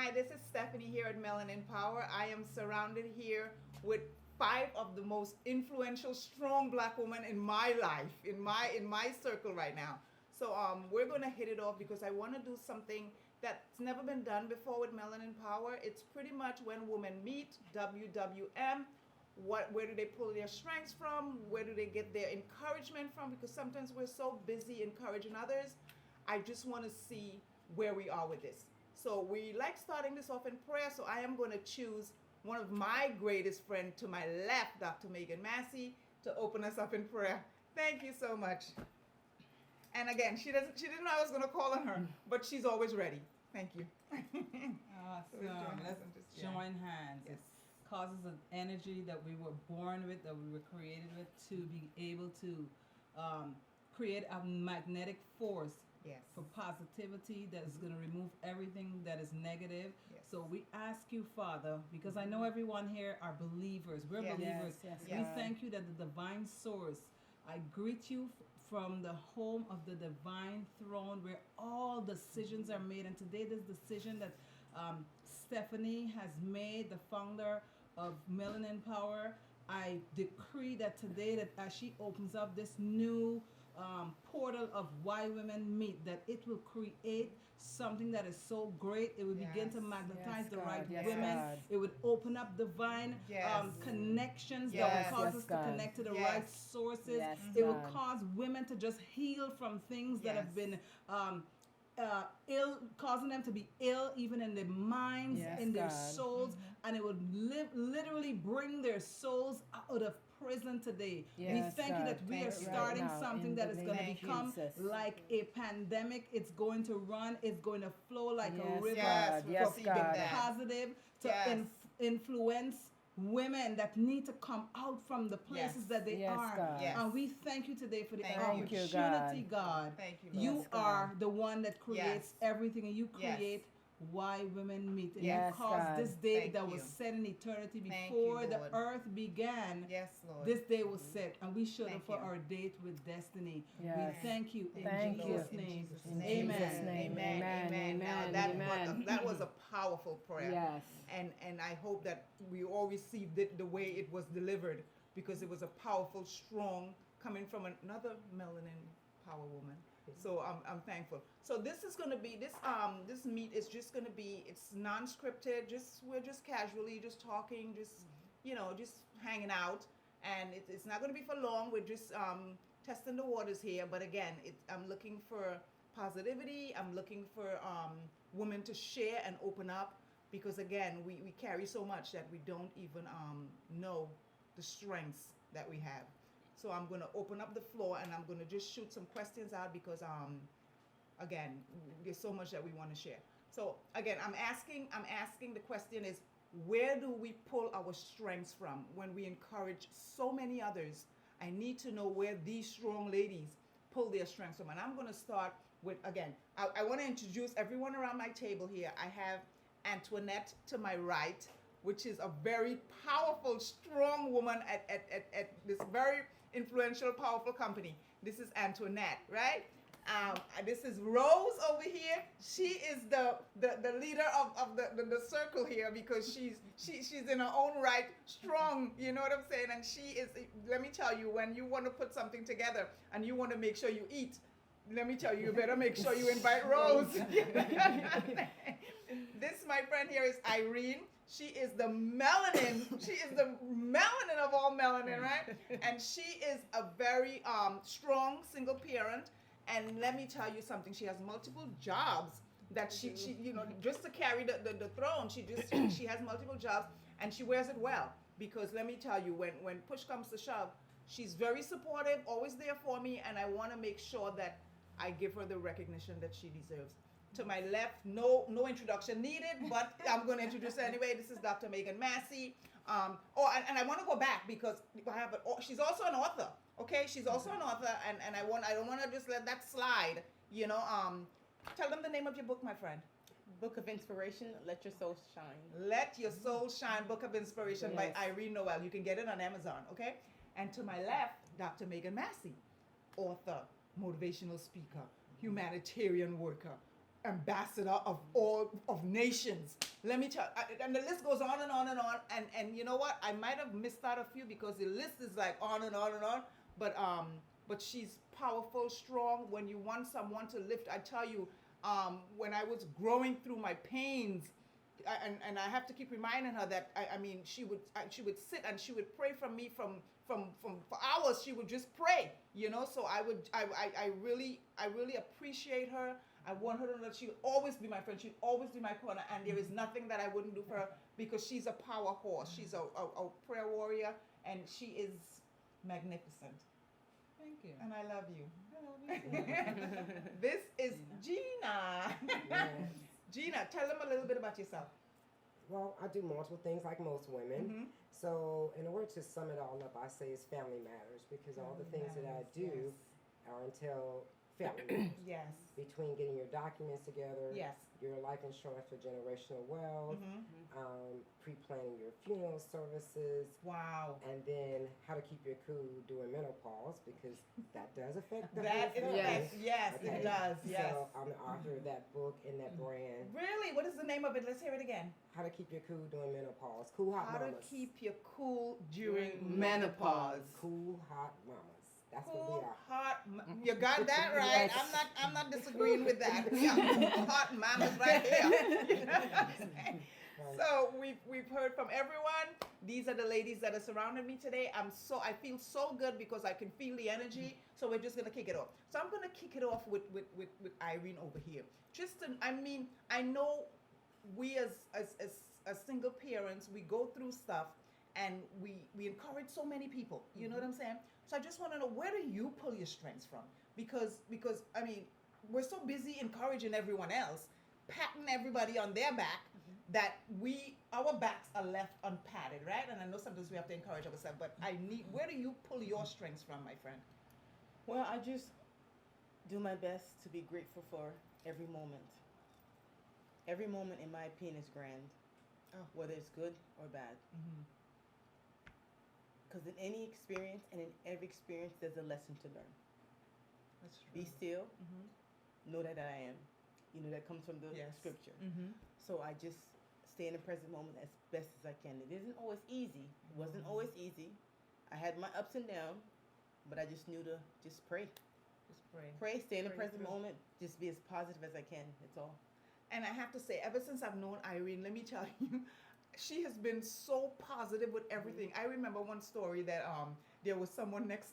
Hi, this is Stephanie here at Melanin Power. I am surrounded here with five of the most influential, strong black women in my life, in my circle right now. So we're gonna hit it off because I want to do something that's never been done before with Melanin Power. It's pretty much when women meet, WWM. Where do they pull their strengths from? Where do they get their encouragement from? Because sometimes we're so busy encouraging others. I just want to see where we are with this. So we like starting this off in prayer. So I am going to choose one of my greatest friends to my left, Dr. Megan Massey, to open us up in prayer. Thank you so much. And again, she didn't know I was going to call on her, but she's always ready. Thank you. Awesome. Let's join hands. Yes. It causes an energy that we were born with, that we were created with, to be able to create a magnetic force Yes. for positivity that is going to remove everything that is negative. Yes. So we ask you, Father, because I know everyone here are believers. We're Yes. believers. Yes, We God. thank you that the divine source, I greet you from the home of the divine throne where all decisions are made. And today, this decision that Stephanie has made, the founder of Melanin Power, I decree that today, that as she opens up this new portal of why women meet, that it will create something that is so great. It will begin to Yes. magnetize Yes, the God. right Yes, women. God. It would open up divine Yes. connections that Yes. will cause Yes, us to God. connect to the Yes. right sources. Yes, It will God. cause women to just heal from things that have Yes. been ill, causing them to be ill, even in their minds, Yes, in their God. souls, and it would literally bring their souls out of prison today. Yes, we thank you God. that we Thank are you, starting Lord. something In that the is name going to of become Jesus. like a pandemic. It's going to run, it's going to flow like a Yes, river. Yes, God. we're Yes, receiving God. that. Positive to Yes. influence women that need to come out from the places Yes. that they Yes, are. God. Yes. And we thank you today for the Thank you. opportunity, God. Thank you, Lord. You Yes, God. are the one that creates Yes. everything, and you Yes. create why women meet. And Yes, you caused God. this day Thank that you. was set in eternity Thank before you, the Lord. earth began. Yes, Lord. This day was set, and we showed Thank up for you. our date with destiny. Yes. We thank you in Thank Jesus' you. name. Jesus' In name. Jesus' Amen. name. Amen. Amen. Amen. Now Amen. that Amen. that was a powerful prayer. Yes. And I hope that we all received it the way it was delivered, because it was a powerful, strong, coming from another Melanin Power woman. So I'm thankful. So this is gonna be this meet is just gonna be, it's non-scripted. We're just casually just talking, just hanging out, and it's not gonna be for long. We're just testing the waters here. But again, I'm looking for positivity. I'm looking for women to share and open up, because again, we carry so much that we don't even know the strengths that we have. So I'm going to open up the floor, and I'm going to just shoot some questions out, because again, there's so much that we want to share. So again, I'm asking the question is, where do we pull our strengths from when we encourage so many others? I need to know where these strong ladies pull their strengths from. And I'm going to start with, again, I want to introduce everyone around my table here. I have Antoinette to my right, which is a very powerful, strong woman at this very influential, powerful company. This is Antoinette, right? This is Rose over here. She is the leader of the circle here, because she's in her own right strong, you know what I'm saying? And she is, let me tell you, when you want to put something together and you want to make sure you eat, let me tell you, you better make sure you invite Rose. This, my friend here, is Irene. She is the melanin. She is the melanin of all melanin, right? And she is a very strong single parent. And let me tell you something. She has multiple jobs that she just to carry the throne. She has multiple jobs, and she wears it well, because let me tell you, when push comes to shove, she's very supportive, always there for me, and I want to make sure that I give her the recognition that she deserves. To my left, no introduction needed, but I'm going to introduce her anyway. This is Dr. Megan Massey. And I want to go back, because she's also an author. Okay, she's also an author, and I don't want to just let that slide. Tell them the name of your book, my friend. Book of Inspiration, Let Your Soul Shine. Let Your Soul Shine, Book of Inspiration by Yes. Irene Noel. You can get it on Amazon, okay? And to my left, Dr. Megan Massey, author, motivational speaker, humanitarian worker, ambassador of all of nations. Let me tell, and the list goes on and on and on. And you know what? I might have missed out a few because the list is like on and on and on. But she's powerful, strong. When you want someone to lift, I tell you, when I was growing through my pains, and I have to keep reminding her that I mean she would sit and she would pray for me for hours. She would just pray, you know. So I really appreciate her. I want her to know that she'll always be my friend. She'll always be my corner, and there is nothing that I wouldn't do for her because she's a power horse. She's a prayer warrior, and she is magnificent. Thank you. And I love you. I love you too. This is Gina. Yes. Gina, tell them a little bit about yourself. Well, I do multiple things like most women. Mhm. So, in order to sum it all up, I say it's family matters because all the things that I do are until family matters. Yes. Between getting your documents together, Yes. your life insurance for generational wealth, Mm-hmm. pre-planning your funeral services, Wow. and then how to keep your cool during menopause because that does affect the That is whole family. yes, Okay. it does. Yes. So I'm the author of that book and that brand. Really? What is the name of it? Let's hear it again. How to keep your cool during menopause. Cool hot How mamas. to keep you cool during During menopause. Cool hot mamas. That's what we Cool, are. hot. You got that right. Yes. I'm not disagreeing with that. Yeah, cool, hot mamas right here. You know what I'm saying? Right. So we've heard from everyone. These are the ladies that are surrounding me today. I feel so good because I can feel the energy. So we're just gonna kick it off. So I'm gonna kick it off with Irene over here. I know we as single parents, we go through stuff and we encourage so many people. You know what I'm saying? So I just want to know, where do you pull your strengths from? Because I mean, we're so busy encouraging everyone else, patting everybody on their back, that our backs are left unpatted, right? And I know sometimes we have to encourage ourselves, but where do you pull your strengths from, my friend? Well, I just do my best to be grateful for every moment. Every moment, in my opinion, is grand, whether it's good or bad. Mm-hmm. Because in any experience and in every experience, there's a lesson to learn. That's true. Be still, Mm-hmm. know that I am. You know, that comes from the Yes. scripture. Mm-hmm. So I just stay in the present moment as best as I can. It isn't always easy. It wasn't always easy. I had my ups and downs, but I just knew to just pray. Just pray. Pray, stay in the Pray present through. moment, just be as positive as I can. That's all. And I have to say, ever since I've known Irene, let me tell you, she has been so positive with everything. I remember one story that there was someone next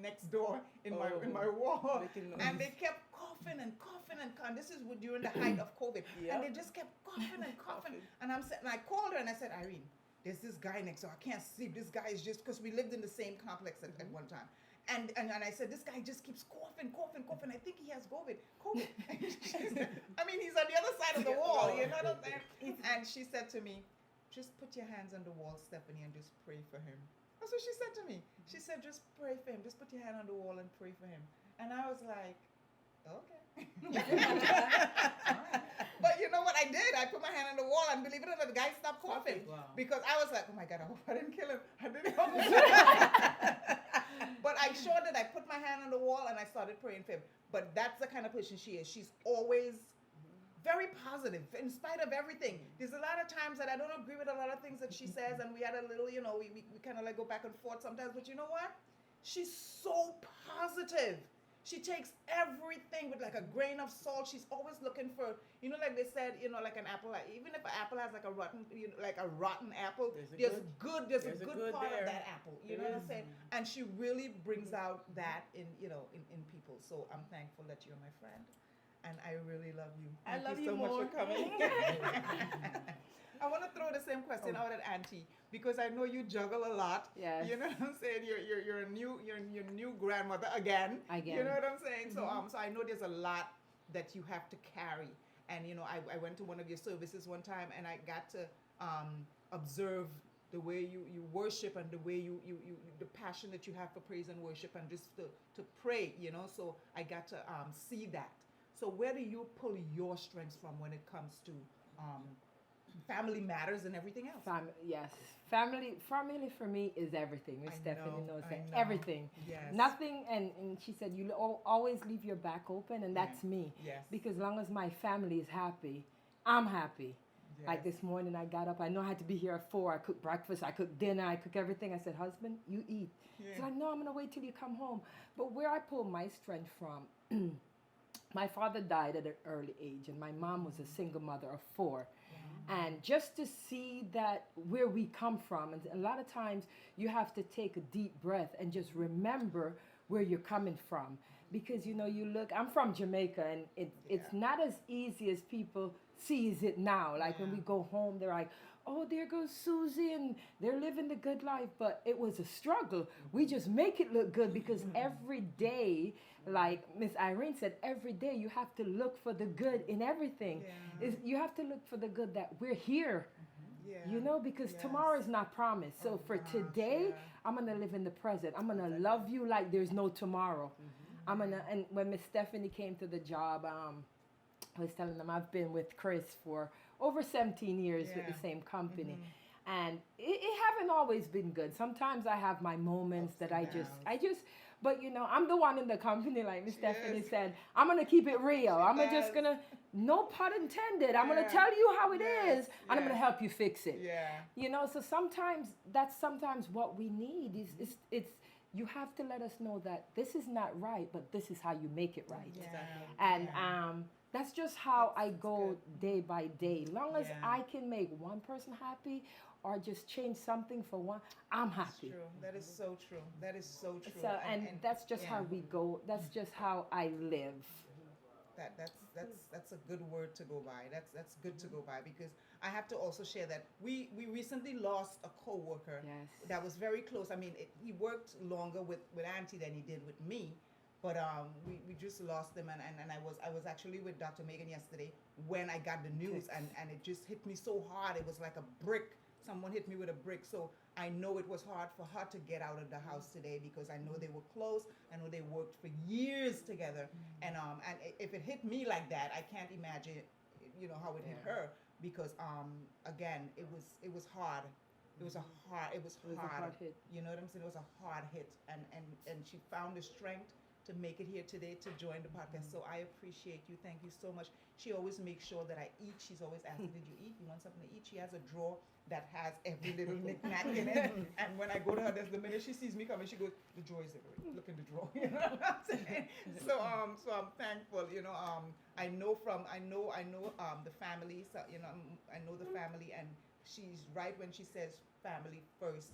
next door in my wall, Making noise. and they kept coughing and coughing and coughing. This is during the height of COVID, and they just kept coughing and coughing. And I called her and I said, Irene, there's this guy next door. I can't sleep. This guy is just, because we lived in the same complex at one time. And I said, this guy just keeps coughing. I think he has COVID. And she said, I mean, he's on the other side of the wall, you know what I'm saying? And she said to me, just put your hands on the wall, Stephanie, and just pray for him. That's what she said to me. She said, just pray for him. Just put your hand on the wall and pray for him. And I was like, okay. But you know what I did? I put my hand on the wall, and believe it or not, the guy stopped coughing. Wow. Because I was like, oh my God, I hope I didn't kill him. I didn't hope But I sure did. I put my hand on the wall and I started praying for him. But that's the kind of person she is. She's always very positive in spite of everything. There's a lot of times that I don't agree with a lot of things that she says, and we had a little, we kind of like go back and forth sometimes. But you know what? She's so positive. She takes everything with like a grain of salt. She's always looking for, like they said, like an apple. Like, even if an apple has like a rotten, like a rotten apple, there's a good part there. of that apple. You know what I'm saying? And she really brings out that in people. So I'm thankful that you're my friend, and I really love you. I Thank love you so you much more. for coming. I want to throw the same question out at Auntie, because I know you juggle a lot. Yes. You know what I'm saying? You're a new grandmother again. Again. You know what I'm saying? So so I know there's a lot that you have to carry. And I went to one of your services one time, and I got to observe the way you worship, and the way you the passion that you have for praise and worship, and just to pray. So I got to see that. So where do you pull your strengths from when it comes to family matters and everything else. Yes. Family for me is everything. Miss I Stephanie know, knows I that. know. Everything. Yes. Nothing, and she said, you always leave your back open, and that's me. Yes. Because as long as my family is happy, I'm happy. Yes. Like this morning, I got up. I know I had to be here at 4. I cooked breakfast. I cooked dinner. I cooked everything. I said, husband, you eat. Yeah. He's like, no, I'm going to wait till you come home. But where I pull my strength from, my father died at an early age, and my mom was a single mother of 4. And just to see that where we come from, and a lot of times you have to take a deep breath and just remember where you're coming from. Because, you look, I'm from Jamaica, and it's not as easy as people sees it now. Like when we go home, they're like, oh, there goes Susie, and they're living the good life. But it was a struggle. We just make it look good because every day, like Miss Irene said, every day you have to look for the good in everything. Yeah. You have to look for the good that we're here. Yeah. Because Yes. tomorrow is not promised. So for gosh, today, yeah. I'm going to live in the present. I'm going to love you like there's no tomorrow. And when Miss Stephanie came to the job, I was telling them I've been with Chris for over 17 years with the same company. And it haven't always been good. Sometimes I have my moments Ups that and I just, but I'm the one in the company, like Miss Stephanie Yes. said, I'm going to keep it real. I'm does. just going to, no pun intended, I'm going Yeah. to tell you how it Yes, is, and I'm going to yes. help you fix it. Yeah. So sometimes that's what we need is it's you have to let us know that this is not right, but this is how you make it right. Yeah. And yeah. that's just how I That's go day by day. Long as Yeah. I can make one person happy or just change something for one, I'm That's happy. true. That is so true. That is so true. So and that's just yeah. how we go. That's just how I live. That's a good word to go by. That's good to go by because I have to also share that we recently lost a coworker Yes. that was very close. I mean, he worked longer with Auntie than he did with me, but we just lost him. And I was actually with Dr. Megan yesterday when I got the news, and it just hit me so hard. It was like a brick. Someone hit me with a brick. So I know it was hard for her to get out of the house today because I know they were close. I know they worked for years together. And if it hit me like that, I can't imagine, how it hit her because again, it was hard. It was hard. It was a hard hit. You know what I'm saying? It was a hard hit, and she found the strength to make it here today to join the podcast. So I appreciate you. Thank you so much. She always makes sure that I eat. She's always asking, "Did you eat? You want something to eat?" She has a drawer that has every little knick-knack in it. And when I go to her, there's the minute she sees me coming, she goes, "The drawer is there. Look in the drawer." You know what I'm saying? So I'm thankful. I know the family. So I know the family, and she's right when she says family first.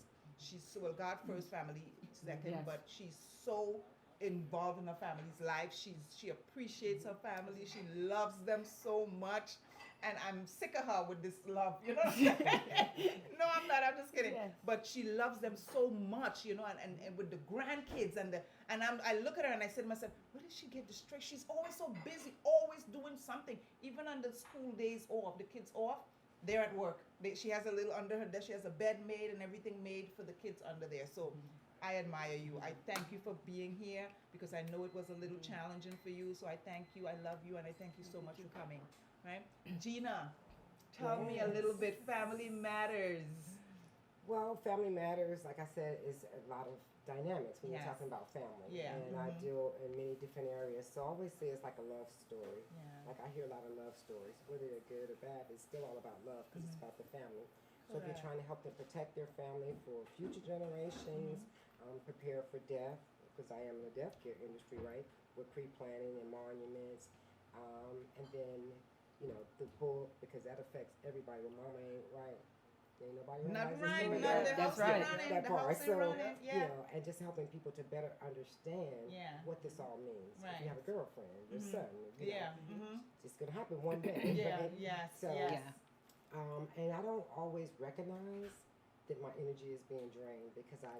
God first, family second. Yes. But she's so involved in her family's life. She appreciates her family. She loves them so much. And I'm sick of her with this love, you know what I'm saying? No, I'm not. I'm just kidding. Yes. But she loves them so much, and with the grandkids and I look at her and I said to myself, where did she get the strength? She's always so busy, always doing something. Even on the school days off, the kids off, they're at work. She has a little under her desk. She has a bed made and everything made for the kids under there. So I admire you. I thank you for being here because I know it was a little challenging for you. So I thank you. I love you, and I thank you so much for coming. Right, Gina, tell me a little bit. Family matters. Well, family matters, like I said, is a lot of dynamics when Yes. you're talking about family. Yeah. And I deal in many different areas. So I always say it's like a love story. Yeah. Like I hear a lot of love stories, whether they're good or bad, it's still all about love because it's about the family. So if you're Correct. trying to help them protect their family for future generations, prepare for death, because I am in the death care industry, right? With pre-planning and monuments, and then the book, because that affects everybody. When mama ain't right, ain't nobody Not right. right. Just Not doing the that. house That's right. running. That The part. house So, running. Yeah. and just helping people to better understand Yeah. what this all means. If Right. you have a girlfriend, your son, Yeah. Mm-hmm. it's gonna happen one day. Yeah. right? Yes. So, yes. and I don't always recognize that my energy is being drained because I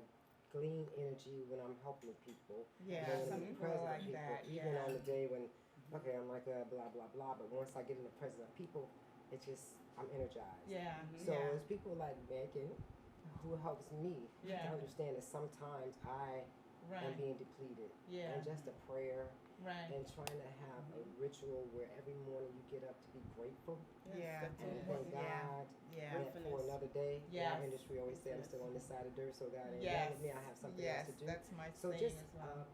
glean energy when I'm helping people. Yeah, when I'm some in the people are presence of like people, that, even yeah. on the day when, okay, I'm like blah blah blah, but once I get in the presence of people, it's just I'm energized. Yeah. So yeah. it's people like Megan who helps me Yeah. to understand that sometimes I am Right. being depleted. Yeah. And just a prayer Right. and trying to have a ritual where every morning you get up to be grateful Yeah. and Mhm. thank Yeah. God day. In Yes. our industry always say I'm still on this side of dirt, so God ain't Yes. done with me. I have something Yes, else to do. that's my So saying just as well.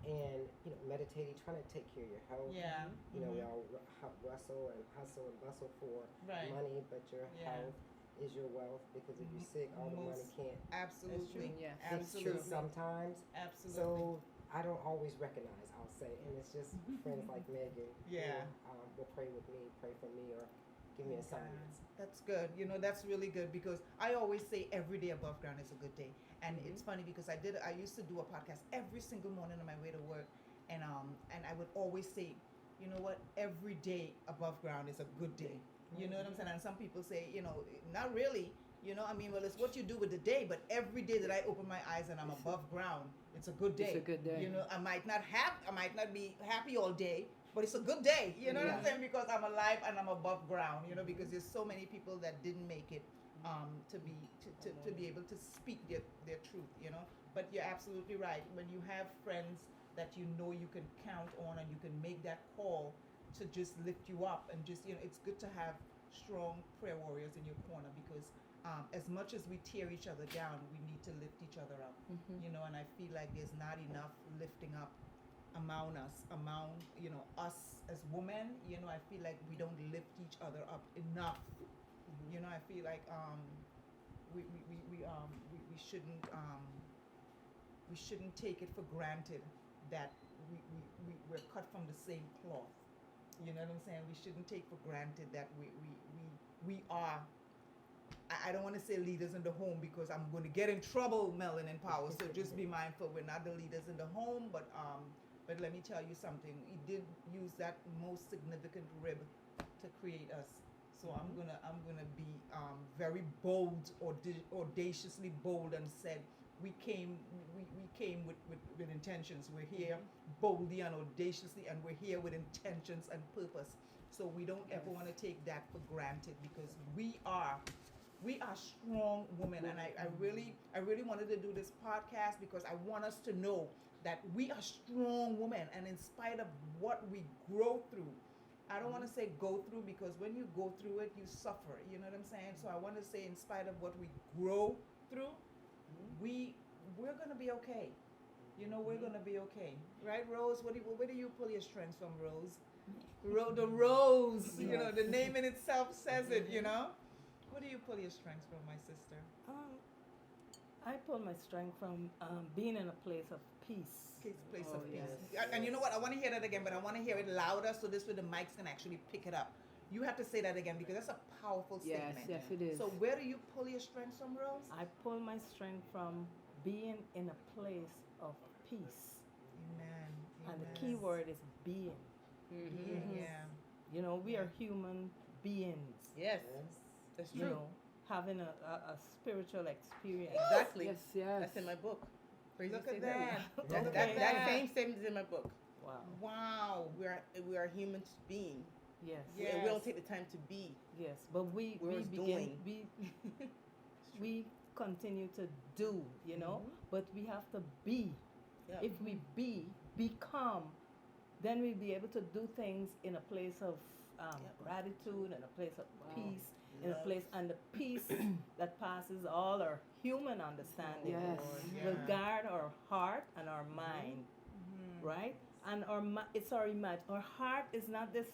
and meditating, trying to take care of your health. Yeah. You know, we Mhm. all hustle and bustle for Right. money, but your Yeah. health is your wealth, because if you're sick, all the money Most can't Absolutely. Yes. fix you Absolutely. sometimes. Absolutely. So I don't always recognize, I'll say, and it's just friends like Megan Yeah. who will pray with me, pray for me, or give me assignments. That's good. That's really good, because I always say every day above ground is a good day. And it's funny because I used to do a podcast every single morning on my way to work, and I would always say, you know what, every day above ground is a good day. You know what I'm saying? And some people say, not really. Well, it's what you do with the day, but every day that I open my eyes and I'm above ground, it's a good day. It's a good day. I might not be happy all day, but it's a good day. You know what I'm Yeah. saying? Because I'm alive and I'm above ground. Because there's so many people that didn't make it to be able to speak their truth. But you're absolutely right. When you have friends that you can count on, and you can make that call to just lift you up, and just it's good to have strong prayer warriors in your corner, because as much as we tear each other down, we need to lift each other up. Mhm. And I feel like there's not enough lifting up among us as women. I feel like we don't lift each other up enough. I feel like we shouldn't take it for granted that we're cut from the same cloth. You know what I'm saying? We shouldn't take for granted that we are. I don't want to say leaders in the home, because I'm going to get in trouble, Melanin Power. So just be mindful. We're not the leaders in the home, but let me tell you something. He did use that most significant rib to create us. So I'm gonna be very bold, audaciously bold, and said we came with intentions. We're here boldly and audaciously, and we're here with intentions and purpose. So we don't ever want to take that for granted, because we are strong women. And I really wanted to do this podcast because I want us to know that we are strong women, and in spite of what we grow through, I don't want to say go through, because when you go through it, you suffer. You know what I'm saying? So I want to say, in spite of what we grow through, we're gonna be okay. We're gonna be okay, right, Rose? Where do you pull your strength from, Rose? The Rose. The name in itself says it. Where do you pull your strength from, my sister? I pull my strength from being in a place of peace. Place Oh, of peace. yes. And you know what? I want to hear that again, but I want to hear it louder, so this way the mics can actually pick it up. You have to say that again, because that's a powerful Yes, statement. yes, it is. So where do you pull your strength from, Rose? I pull my strength from being in a place of peace. Amen. And the key word is being. Yeah. We are human beings. Yes, Yes. that's You true. know, having a spiritual experience. Exactly. Yes, yes. That's in my book. Crazy Look to say at that. That, Look that, at that that. same statement is in my book. Wow. Wow. We are human beings. Yes. Yeah. And we don't take the time to be. Yes. But we Where's begin doing? we continue to do, but we have to be. Yeah. If we become, then we'll be able to do things in a place of gratitude, in a place of peace, in a Love. place, and the peace that passes all our human understanding Yes. will guard our heart and our mind, right? And it's our Our heart is not this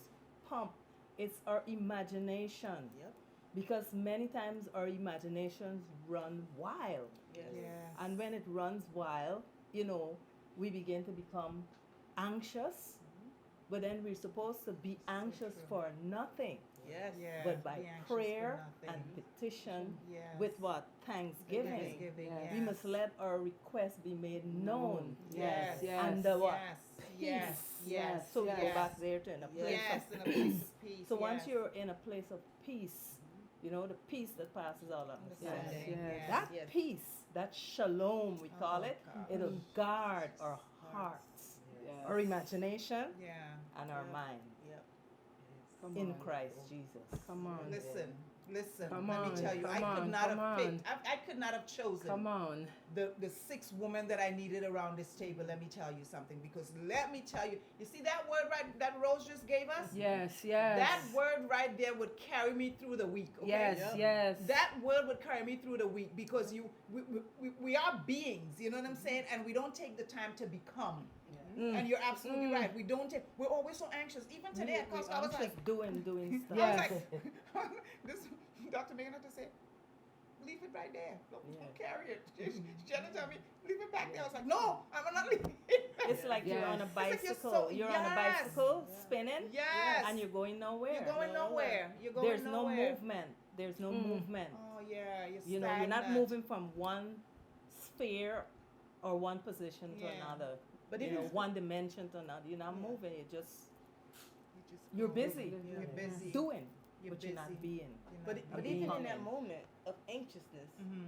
pump; it's our imagination. Yep. Because many times our imaginations run wild. Yes. Yes. And when it runs wild, we begin to become anxious. But then we're supposed to be anxious true. for nothing, Yes. Yeah. but by Be anxious for prayer nothing. and petition Yes. with what? Thanksgiving. Thanksgiving. Yes. We must let our requests be made known. Yes. Yes. And the what? Yes. Peace. Yes. Yes. So we yes. go back there to in a place Yes. of In a place of peace. So once yes. you're in a place of peace, the peace that passes all understanding. Understanding. Yes. Yes. That Yes. peace, that shalom we call Oh, it, God. it'll guard our hearts, Yes. our imagination, Yeah. and our Yeah. mind. Yep. Come in on. Christ Jesus. Come on. Listen. Come Let me on, tell you, I come could on, not come have on. picked. I could not have chosen Come on. the six women that I needed around this table. Let me tell you something, because let me tell you, you see that word right that Rose just gave us? Yes, yes. That word right there would carry me through the week. Okay? Yes, yes. That word would carry me through the week, because we are beings, you know what I'm saying? And we don't take the time to become. And you're absolutely right. We don't take. We're always so anxious. Even today at Costco, I was like, just doing stuff. I was Yes. like, this Dr. Megan had to say, leave it right there. Don't carry it. She had to tell me, leave it back there. I was like, no, I'm not leaving it. It's like you're on a Yes. It's like bicycle. You're on a yes. bicycle spinning, Yes. and you're going nowhere. You're going nowhere. You're going There's no nowhere. movement. There's no movement. Oh yeah, You're not stagnant. moving from one sphere or one position to Yeah. another. But You it know, is- one dimension to another. You're not Yeah. moving. You're You're busy. You're busy. doing, You're but you're not busy. being. But I'm even in becoming. that moment of anxiousness, Mm-hmm.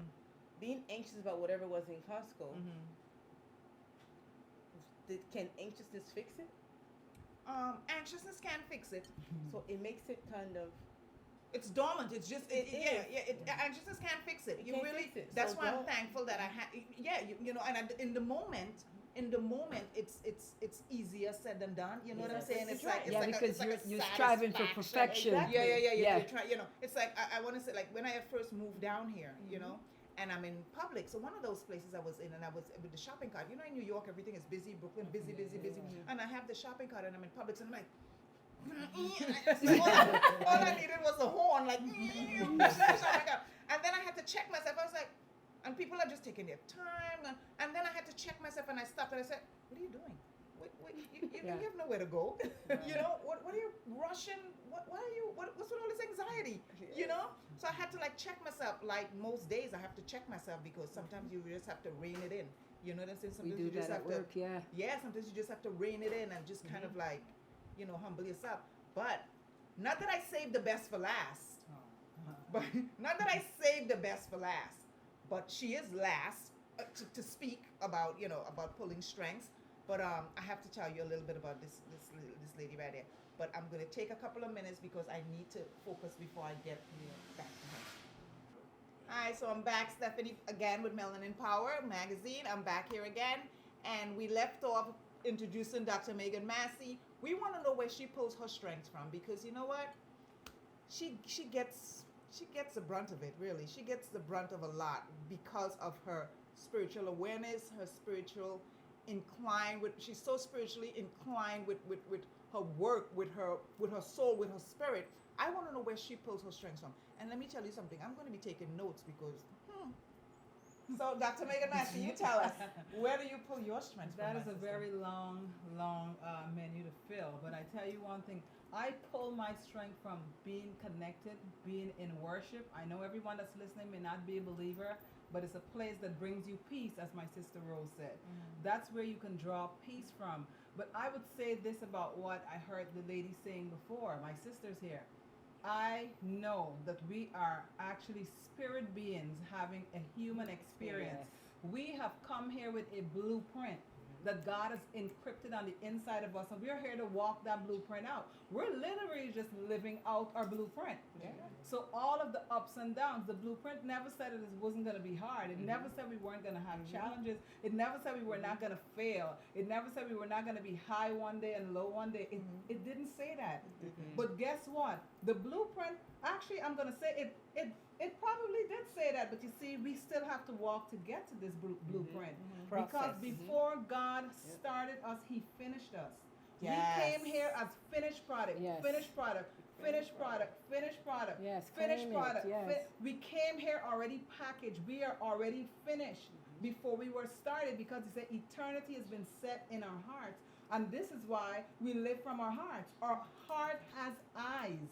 being anxious about whatever was in Costco, can anxiousness fix it? Anxiousness can't fix it. So it makes it kind of It's dormant. It's just It anxiousness can't fix it. You can't really. fix it. That's So why I'm don't- thankful that I had. Yeah, you know, and in the moment, it's easier said than done. You know what I'm Yes. saying? That's It's like right. it's Yeah, like because it's like a you're striving for satisfaction. perfection. Exactly. Yeah. Yeah. You're trying, you know, it's like I want to say, like when I first moved down here, you know, and I'm in public. So one of those places I was in, and I was with the shopping cart. You know, in New York, everything is busy. Brooklyn, busy. And I have the shopping cart, and I'm in public, and I'm like. all I needed was a horn, like, and then I had to check myself. I was like, and people are just taking their time, and then I had to check myself, and I stopped, and I said, "What are you doing? You have nowhere to go. You know, what are you rushing? What's with all this anxiety? You know." So I had to like check myself. Like most days, I have to check myself, because sometimes you just have to rein it in. You know what I'm saying? We Sometimes do you just that have at work, yeah. yeah, sometimes you just have to rein it in and just kind of like, you know, humble yourself. But not that I saved the best for last. But not that I saved the best for last. But she is last to speak about, you know, about pulling strengths. But I have to tell you a little bit about this lady right here. But I'm gonna take a couple of minutes because I need to focus before I get back to her. Hi, so I'm back, Stephanie, again with Melanin Power magazine. I'm back here again, and we left off introducing Dr. Megan Massey. We want to know where she pulls her strength from, because you know what? She gets the brunt of it, really. She gets the brunt of a lot because of her spiritual awareness, her spiritual she's so spiritually inclined with her work, with her soul, with her spirit. I want to know where she pulls her strength from. And let me tell you something. I'm going to be taking notes because So, Dr. Megan Massey, you tell us, where do you pull your strength from? That my is a sister? very long menu to fill. But I tell you one thing, I pull my strength from being connected, being in worship. I know everyone that's listening may not be a believer, but it's a place that brings you peace, as my sister Rose said. That's where you can draw peace from. But I would say this about what I heard the lady saying before, my sister's here. I know that we are actually spirit beings having a human experience. We have come here with a blueprint that God has encrypted on the inside of us, and we're here to walk that blueprint out. We're literally just living out our blueprint. So all of the ups and downs, the blueprint never said it wasn't going to be hard. It never said we weren't going to have challenges. It never said we were not going to fail. It never said we were not going to be high one day and low one day. It didn't say that. But guess what? The blueprint, actually, I'm going to say it probably did say that, but you see, we still have to walk to get to this blueprint. Because Process. before God started us, He finished us. Yes. We came here as finished product, Yes. finished product, finished product, finished product, Yes, finished claim it, product. yes. We came here already packaged. We are already finished before we were started, because He said eternity has been set in our hearts. And this is why we live from our hearts. Our heart has eyes.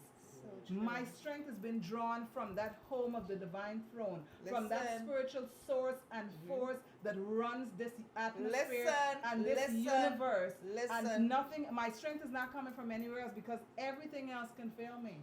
My strength has been drawn from that home of the divine throne, from that Listen. spiritual source and force that runs this atmosphere Listen, and this listen, universe. listen. And nothing, my strength is not coming from anywhere else, because everything else can fail me.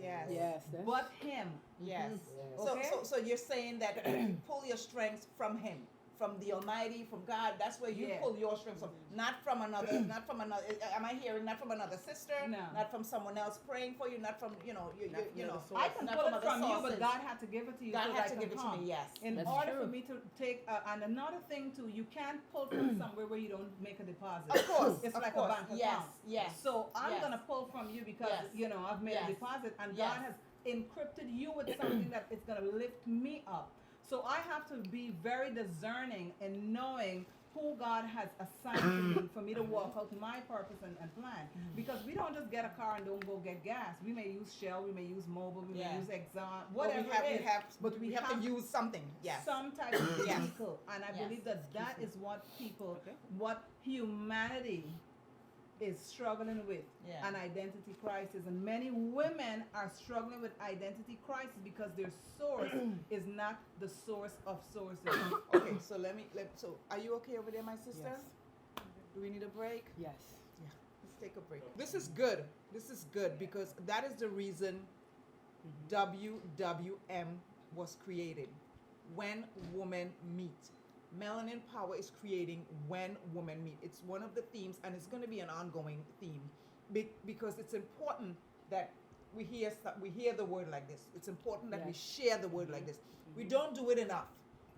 Yes. Yes. That's, But Him. Yes. Yes. So, Okay. so you're saying that you pull your strength from Him, from the Almighty, from God. That's where you Yeah. pull your strength from, not from another. Not from another. Am I hearing? Not from another sister. No. Not from someone else praying for you. Not from you know you Not from you know. another I source. can Not pull from it other from you, but sources. God had to give it to you. God so had that to I give it can to me. come. Yes. In That's order true. for me to take, and another thing too, you can't pull from somewhere where you don't make a deposit. Of course. It's of like course. a bank account. Yes. Yes. So I'm Yes. gonna pull from you because Yes. I've made Yes. a deposit, and Yes. God has encrypted you with something that is gonna lift me up. So I have to be very discerning in knowing who God has assigned to me for me to walk out my purpose and plan. Because we don't just get a car and don't go get gas. We may use Shell, we may use Mobil, we Yeah. may use Exxon, But whatever it is. but we have to use something. Yes. Some type of Yes. vehicle, and I Yes. believe that is what people, Okay. what humanity is struggling with, Yeah. an identity crisis, and many women are struggling with identity crisis because their source is not the source of sources. Okay. So so are you okay over there, my sister? Yes. Do we need a break? Yes. Let's take a break. This is good. This is good because that is the reason WWM was created. When women meet. Melanin Power is creating when women meet. It's one of the themes, and it's going to be an ongoing theme because it's important that we hear the word like this. It's important that we Yes. share the word like this. We don't do it enough.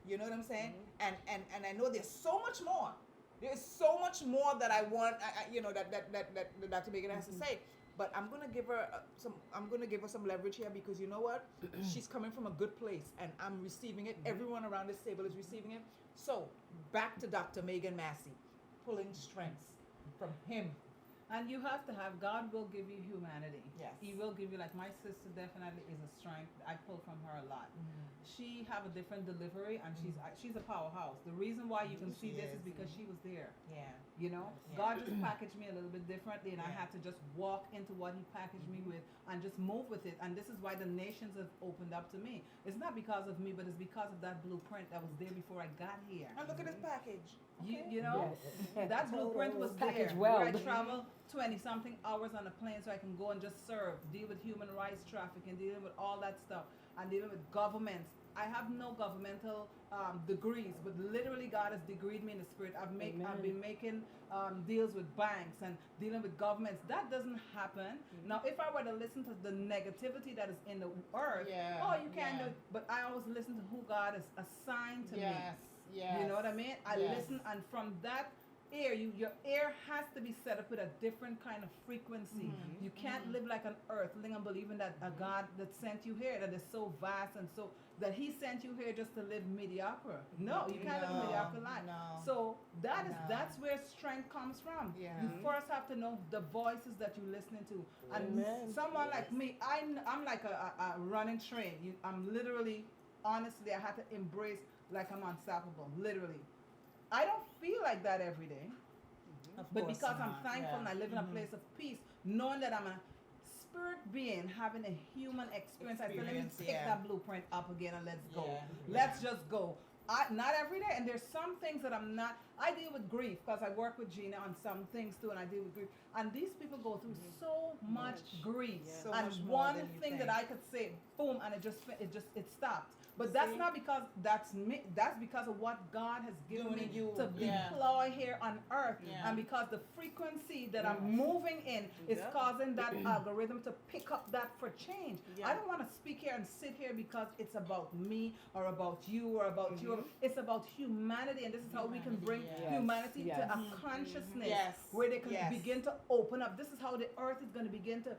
You know what I'm saying? And I know there's so much more. There's so much more that I want. That Dr. Megan has to say. But I'm gonna give her some leverage here because you know what? She's coming from a good place, and I'm receiving it. Everyone around this table is receiving it. So back to Dr. Megan Massey, pulling strengths from him. And you have to have, God will give you humanity. Yes. He will give you, like my sister definitely is a strength. I pull from her a lot. She have a different delivery, and she's a powerhouse. The reason why you can see She this is. is because she was there. Yeah. You know, Yeah. God just packaged me a little bit differently, and I Yeah. had to just walk into what He packaged me with and just move with it. And this is why the nations have opened up to me. It's not because of me, but it's because of that blueprint that was there before I got here. And look at this package. Okay. You know, Yes. that blueprint was Package there. well. Where I travel 20-something hours on a plane so I can go and just serve, deal with human rights trafficking, dealing with all that stuff, and dealing with governments. I have no governmental degrees, but literally God has degreed me in the spirit. I've been making deals with banks and dealing with governments. That doesn't happen. Now, if I were to listen to the negativity that is in the earth, Yeah, oh, you can't yeah. do it. But I always listen to who God has assigned to me. Yes. Yes. You know what I mean? I Yes. listen, and from that ear, your ear has to be set up with a different kind of frequency. You can't live like an earthling and believing that a God that sent you here, that is so vast and so that He sent you here just to live mediocre. No, you can't live a mediocre life. No. So No. that's where strength comes from. Yeah. You first have to know the voices that you're listening to. And Amen. someone like me, I'm like a running train. I'm literally, honestly, I had to embrace like I'm unstoppable, literally. I don't feel like that every day, Of but course because I'm not. thankful and Yeah. I live in a place of peace, knowing that I'm a spirit being having a human experience, I said, let me Experience, take yeah. that blueprint up again and let's go. Yeah. Let's just go. Not every day, and there's some things that I'm not. I deal with grief because I work with Gina on some things too, and I deal with grief. And these people go through so much grief, So and much more one than you thing think. that I could say, boom, and it stopped. But that's See? not because that's me. That's because of what God has given Doing me you, to yeah. deploy here on earth, Yeah. and because the frequency that I'm moving in is Yeah. causing that algorithm to pick up that for change. Yeah. I don't want to speak here and sit here because it's about me or about you or about you. It's about humanity, and this is how we can bring Yes. humanity Yes. to a consciousness Yes. where they can Yes. begin to open up. This is how the earth is going to begin to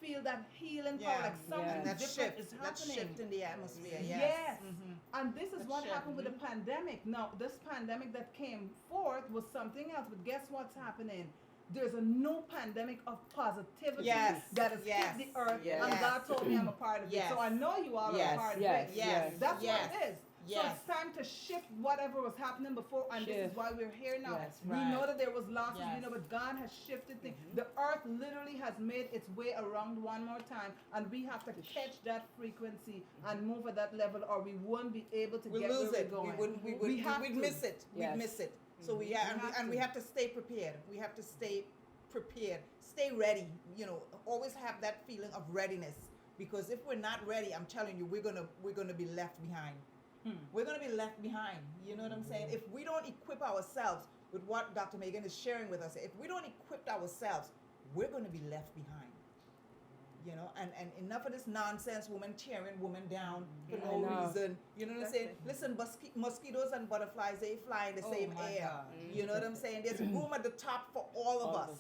feel that healing power, Yeah. like something Yes. That different shift. is That happening. shift in the atmosphere. Yes. Yes. Mhm. And this is That what shift. happened with the pandemic. Now, this pandemic that came forth was something else, but guess what's happening? There's a new pandemic of positivity Yes. that has Yes. hit the earth, Yes. and God told me I'm a part of Yes. it. So I know you all are Yes. a part of Yes. it. Yes. That's Yes. what it is. So Yes. it's time to shift whatever was happening before, and this Shift. is why we're here now. Yes. We Right. know that there was losses, we Yes. know, but God has shifted things. The earth literally has made its way around one more time, and we have to catch that frequency and move at that level, or we won't be able to We get lose where it. we're going. We have we'd to. miss it. Yes. We'd miss it. So we We have have to stay prepared. We have to stay prepared. Stay ready. You know, always have that feeling of readiness. Because if we're not ready, I'm telling you, we're gonna be left behind. we're going to be left behind. You know what I'm saying? If we don't equip ourselves with what Dr. Megan is sharing with us, if we don't equip ourselves, we're going to be left behind. You know, and enough of this nonsense, woman tearing woman down for I no know. reason. You know what I'm saying? Listen, mosquitoes and butterflies, they fly in the same my air. God. You know what I'm saying? There's room at the top for all of us.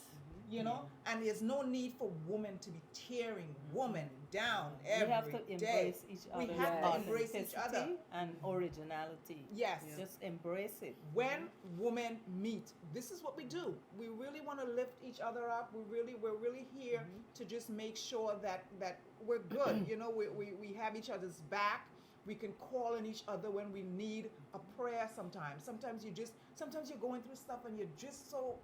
You know, and there's no need for women to be tearing woman down We every have to day. embrace each We other's have to embrace each other. authenticity and originality. Yes. Just embrace it. When women meet, this is what we do. We really want to lift each other up. We're really here to just make sure that we're good. You know, we have each other's back. We can call on each other when we need a prayer sometimes. Sometimes you're going through stuff and you're just so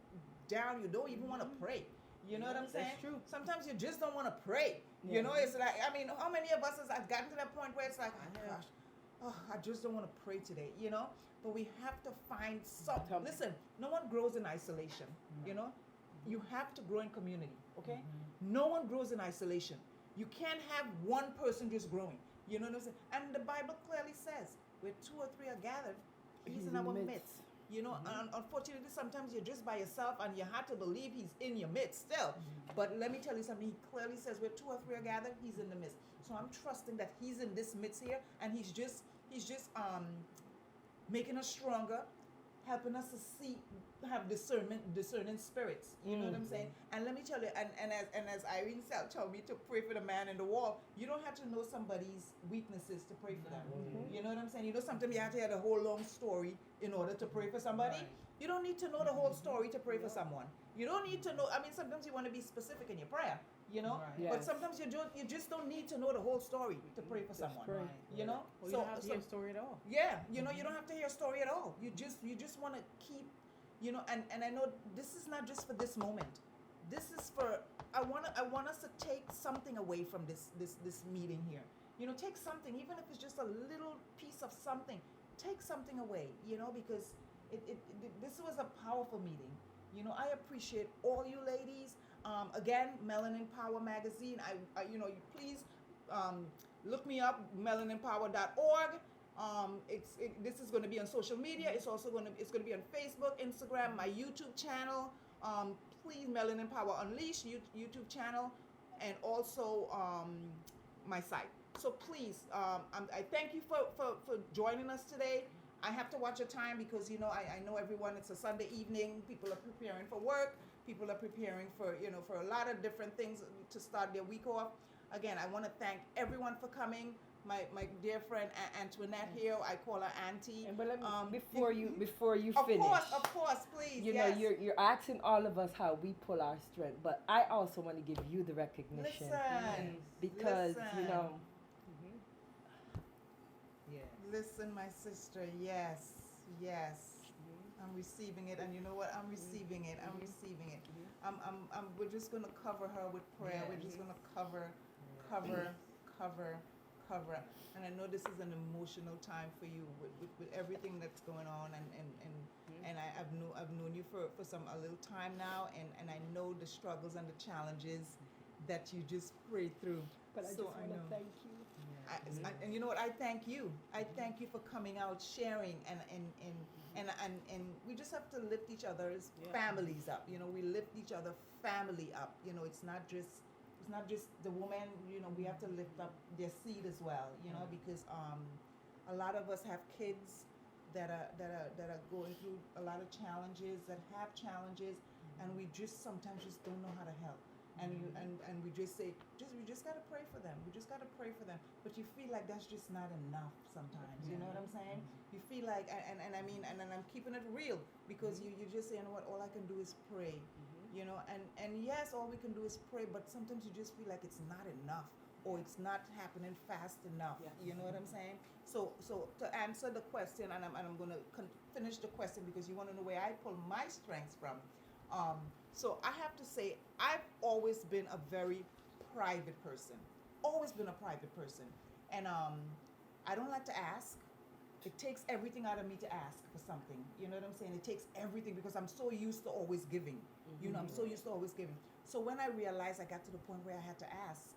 down you don't even want to pray. You know what I'm saying? That's true. Sometimes you just don't want to pray. You know, it's like, I mean, how many of us has gotten to that point where it's like, oh gosh, I just don't want to pray today, you know? But we have to find something. Listen, no one grows in isolation, you know? You have to grow in community, okay? No one grows in isolation. You can't have one person just growing. You know what I'm saying? And the Bible clearly says, where two or three are gathered, he's in our midst. You know, and unfortunately, sometimes you're just by yourself and you have to believe he's in your midst still. But let me tell you something, he clearly says where two or three are gathered, he's in the midst. So I'm trusting that he's in this midst here and he's just making us stronger, helping us to see, have discerning spirits. You know what I'm saying? And let me tell you, and as Irene told me to pray for the man in the wall, you don't have to know somebody's weaknesses to pray for them. You know what I'm saying? You know, sometimes you have to hear the whole long story in order to pray for somebody. You don't need to know the whole story to pray for someone. You don't need to know, I mean, sometimes you want to be specific in your prayer, you know? Right. But Yes. sometimes you just don't need to know the whole story to pray for someone. right. You know? Well, you don't have to hear a story at all. Yeah, you know, you don't have to hear a story at all. You just want to keep, you know, and I know this is not just for this moment. This is for I want us to take something away from this meeting here. You know, take something, even if it's just a little piece of something. Take something away, you know, because this was a powerful meeting. You know, I appreciate all you ladies. Again, Melanin Power Magazine. I you know, you please look me up, melaninpower.org. This is going to be on social media. It's going to be on Facebook, Instagram, my YouTube channel. Please, Melanin Power Unleashed YouTube channel, and also my site. So please, I thank you for joining us today. I have to watch your time because, you know, I know everyone, it's a Sunday evening. People are preparing for work. People are preparing for, you know, for a lot of different things to start their week off. Again, I want to thank everyone for coming. My dear friend Antoinette here, I call her Auntie. But let me, before you Of finish, course, please. you yes. know, you're asking all of us how we pull our strength, but I also want to give you the recognition Listen, because you listen. know, Listen, my sister, yes. I'm receiving it, and you know what? I'm receiving it. We're just gonna cover her with prayer. We're just gonna cover. And I know this is an emotional time for you with everything that's going on, and I've known you for a little time now, and I know the struggles and the challenges that you just pray through. but I just So want I to know. thank you. And you know what? I thank you. I thank you for coming out, sharing, and we just have to lift each other's families up. You know, we lift each other family up. You know, it's not just the woman. You know, we have to lift up their seed as well. You know, because a lot of us have kids that are going through a lot of challenges, that have challenges, and we just sometimes just don't know how to help. And we just say, we just gotta pray for them. We just gotta pray for them. But you feel like that's just not enough sometimes. You know what I'm saying? You feel like, and I mean, and I'm keeping it real because you just say, you know what? All I can do is pray. You know, and yes, all we can do is pray. But sometimes you just feel like it's not enough, or it's not happening fast enough. You know what I'm saying? So to answer the question, and I'm gonna finish the question because you want to know where I pull my strengths from. So I have to say, I've always been a very private person. Always been a private person. And I don't like to ask. It takes everything out of me to ask for something. You know what I'm saying? It takes everything because I'm so used to always giving. You know, I'm so used to always giving. So when I realized I got to the point where I had to ask,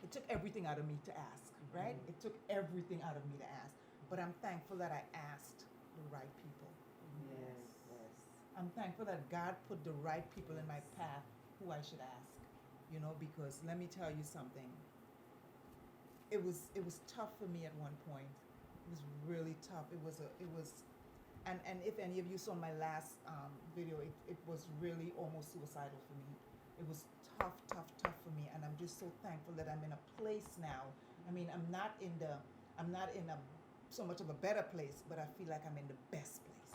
it it took everything out of me to ask, right? Mhm. It took everything out of me to ask. But I'm thankful that I asked the right people. Yes, yes. I'm thankful that God put the right people in my path who I should ask. You know, because let me tell you something. It was tough for me at one point. It was really tough. And if any of you saw my last video, it was really almost suicidal for me. It was tough for me, and I'm just so thankful that I'm in a place now. I mean, I'm not in a so much of a better place, but I feel like I'm in the best place.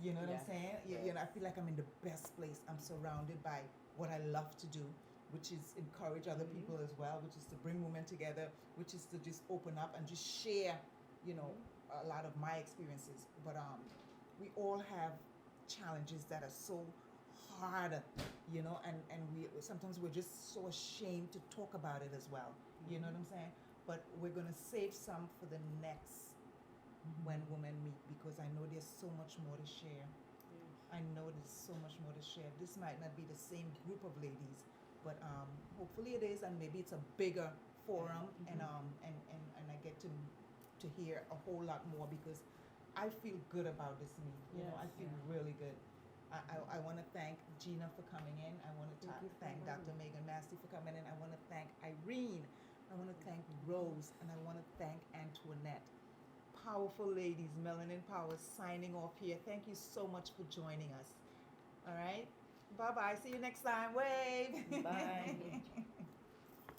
You know what I'm Yes. saying? You know, I feel like I'm in the best place. I'm surrounded by what I love to do, which is encourage other people as well, which is to bring women together, which is to just open up and just share, you know, a lot of my experiences. But we all have challenges that are so hard, you know, and we sometimes we're just so ashamed to talk about it as well. You know what I'm saying? But we're gonna save some for the next when women meet, because I know there's so much more to share. I know there's so much more to share. This might not be the same group of ladies, but hopefully it is, and maybe it's a bigger forum, and I get to hear a whole lot more, because I feel good about this meet. You know, I Yes. feel really good. I want to thank Gina for coming in. I want to thank Dr. Megan Massey for coming in. I want to thank Irene. I want to thank Rose, and I want to thank Antoinette. Powerful ladies, Melanin Power signing off here. Thank you so much for joining us. All right. Bye bye. See you next time. Wave. Bye.